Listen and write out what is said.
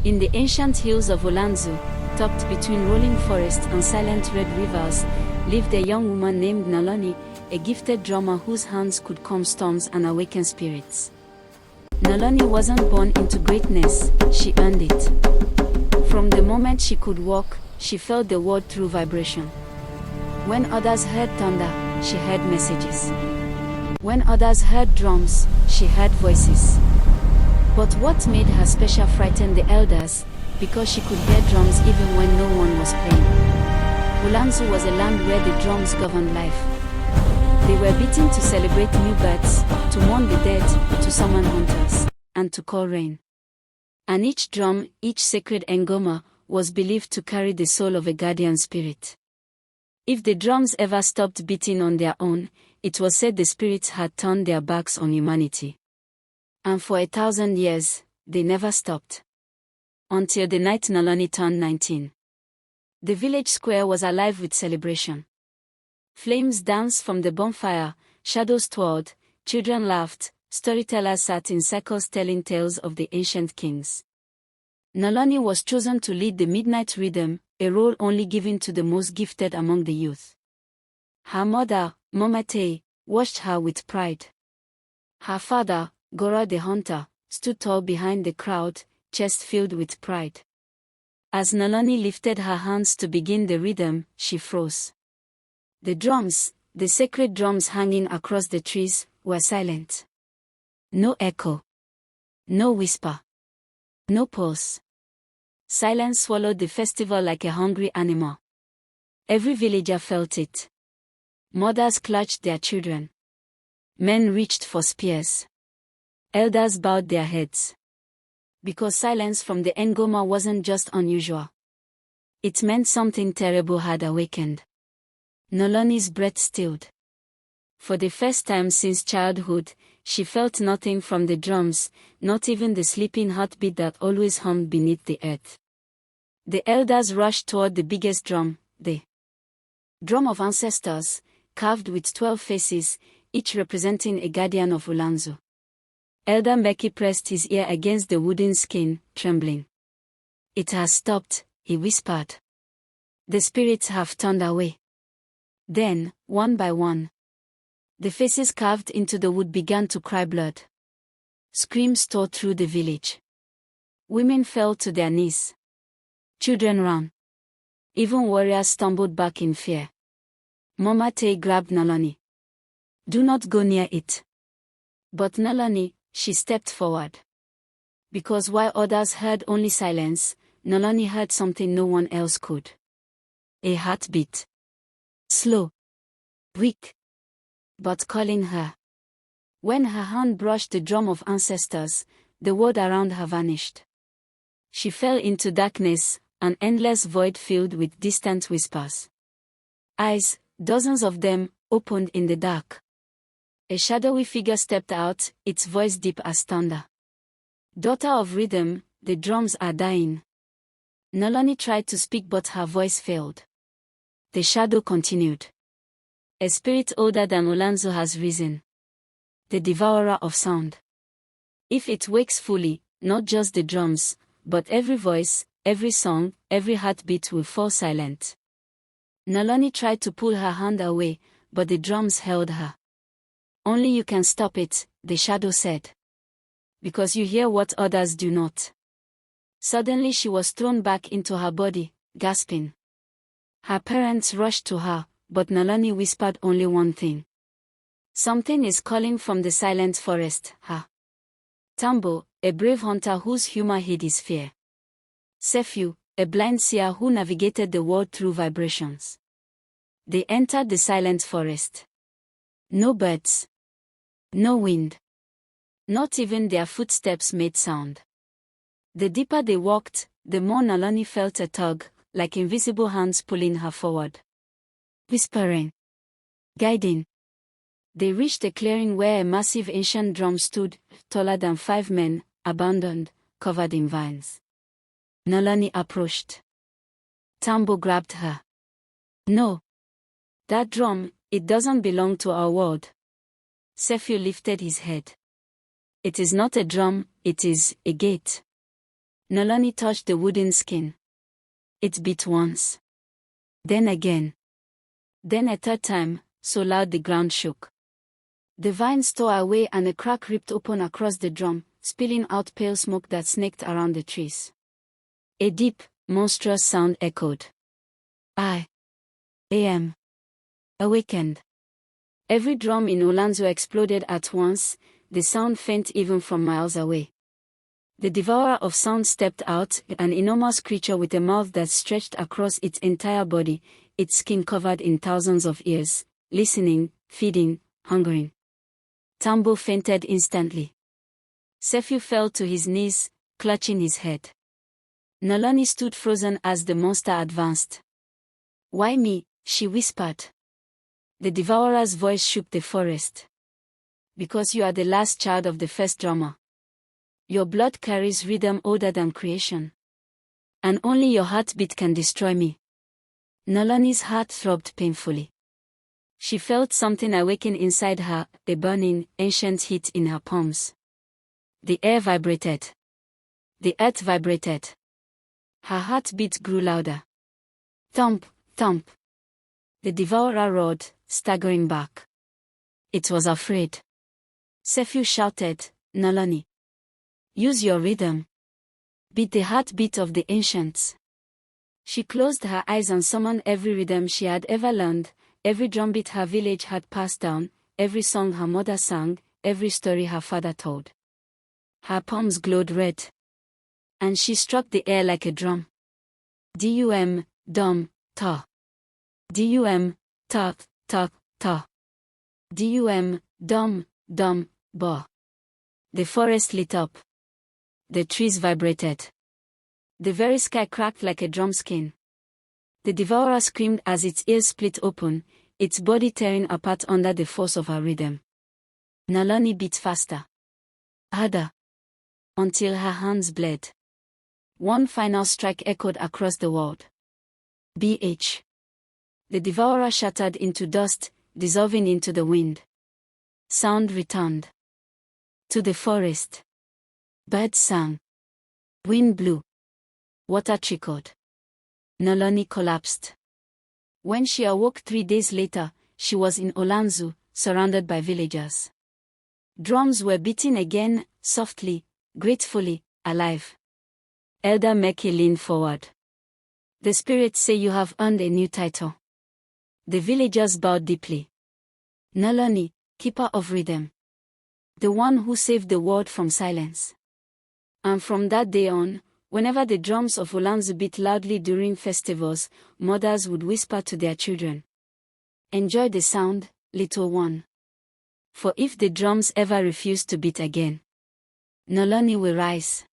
In the ancient hills of Olanzo, tucked between rolling forests and silent red rivers, lived a young woman named Naloni, a gifted drummer whose hands could calm storms and awaken spirits. Naloni wasn't born into greatness, she earned it. From the moment she could walk, she felt the world through vibration. When others heard thunder, she heard messages. When others heard drums, she heard voices. But what made her special frightened the elders, because she could hear drums even when no one was playing. Olanzo was a land where the drums governed life. They were beaten to celebrate new births, to mourn the dead, to summon hunters, and to call rain. And each drum, each sacred ngoma, was believed to carry the soul of a guardian spirit. If the drums ever stopped beating on their own, it was said the spirits had turned their backs on humanity. And for 1,000 years, they never stopped. Until the night Naloni turned 19. The village square was alive with celebration. Flames danced from the bonfire, shadows twirled, children laughed, storytellers sat in circles telling tales of the ancient kings. Naloni was chosen to lead the midnight rhythm, a role only given to the most gifted among the youth. Her mother, Momatei, watched her with pride. Her father, Gora the hunter, stood tall behind the crowd, chest filled with pride. As Naloni lifted her hands to begin the rhythm, she froze. The drums, the sacred drums hanging across the trees, were silent. No echo. No whisper. No pulse. Silence swallowed the festival like a hungry animal. Every villager felt it. Mothers clutched their children. Men reached for spears. Elders bowed their heads. Because silence from the ngoma wasn't just unusual. It meant something terrible had awakened. Naloni's breath stilled. For the first time since childhood, she felt nothing from the drums, not even the sleeping heartbeat that always hummed beneath the earth. The elders rushed toward the biggest drum, the drum of ancestors, carved with 12 faces, each representing a guardian of Olanzo. Elder Mbeki pressed his ear against the wooden skin, trembling. "It has stopped," he whispered. "The spirits have turned away." Then, one by one, the faces carved into the wood began to cry blood. Screams tore through the village. Women fell to their knees. Children ran. Even warriors stumbled back in fear. Momatei grabbed Naloni. "Do not go near it." But Naloni, she stepped forward. Because while others heard only silence, Naloni heard something no one else could. A heartbeat. Slow. Weak. But calling her. When her hand brushed the drum of ancestors, the world around her vanished. She fell into darkness, an endless void filled with distant whispers. Eyes, dozens of them, opened in the dark. A shadowy figure stepped out, its voice deep as thunder. "Daughter of rhythm, the drums are dying." Naloni tried to speak but her voice failed. The shadow continued. "A spirit older than Olanzo has risen. The devourer of sound. If it wakes fully, not just the drums, but every voice, every song, every heartbeat will fall silent." Naloni tried to pull her hand away, but the drums held her. "Only you can stop it," the shadow said. "Because you hear what others do not." Suddenly she was thrown back into her body, gasping. Her parents rushed to her, but Naloni whispered only one thing. "Something is calling from the silent forest, ha." Tambo, a brave hunter whose humor hid his fear. Sefiu, a blind seer who navigated the world through vibrations. They entered the silent forest. No birds. No wind. Not even their footsteps made sound. The deeper they walked, the more Naloni felt a tug, like invisible hands pulling her forward. Whispering. Guiding. They reached a clearing where a massive ancient drum stood, taller than 5 men, abandoned, covered in vines. Naloni approached. Tambo grabbed her. "No. That drum, it doesn't belong to our world." Sefiu lifted his head. "It is not a drum, it is a gate." Noloni touched the wooden skin. It beat once. Then again. Then a third time, so loud the ground shook. The vines tore away and a crack ripped open across the drum, spilling out pale smoke that snaked around the trees. A deep, monstrous sound echoed. I am awakened. Every drum in Olanzo exploded at once, the sound faint even from miles away. The devourer of sound stepped out, an enormous creature with a mouth that stretched across its entire body, its skin covered in thousands of ears, listening, feeding, hungering. Tambo fainted instantly. Sefiu fell to his knees, clutching his head. Noloni stood frozen as the monster advanced. "Why me?" she whispered. The devourer's voice shook the forest. "Because you are the last child of the first drummer. Your blood carries rhythm older than creation. And only your heartbeat can destroy me." Noloni's heart throbbed painfully. She felt something awaken inside her, a burning, ancient heat in her palms. The air vibrated. The earth vibrated. Her heartbeat grew louder. Thump, thump. The devourer roared, staggering back. It was afraid. Sefiu shouted, "Noloni, use your rhythm. Beat the heartbeat of the ancients." She closed her eyes and summoned every rhythm she had ever learned, every drumbeat her village had passed down, every song her mother sang, every story her father told. Her palms glowed red. And she struck the air like a drum. Dum, dum, ta. Dum, ta, ta, ta. Dum, dum, dum, ba. The forest lit up. The trees vibrated. The very sky cracked like a drum skin. The devourer screamed as its ears split open, its body tearing apart under the force of her rhythm. Noloni beat faster. Harder. Until her hands bled. One final strike echoed across the world. BH. The devourer shattered into dust, dissolving into the wind. Sound returned. To the forest. Birds sang. Wind blew. Water trickled. Noloni collapsed. When she awoke 3 days later, she was in Olanzo, surrounded by villagers. Drums were beating again, softly, gratefully, alive. Elder Meki leaned forward. "The spirits say you have earned a new title." The villagers bowed deeply. "Noloni, keeper of rhythm. The one who saved the world from silence." And from that day on, whenever the drums of Olanzo beat loudly during festivals, mothers would whisper to their children, "Enjoy the sound, little one. For if the drums ever refuse to beat again, Noloni will rise."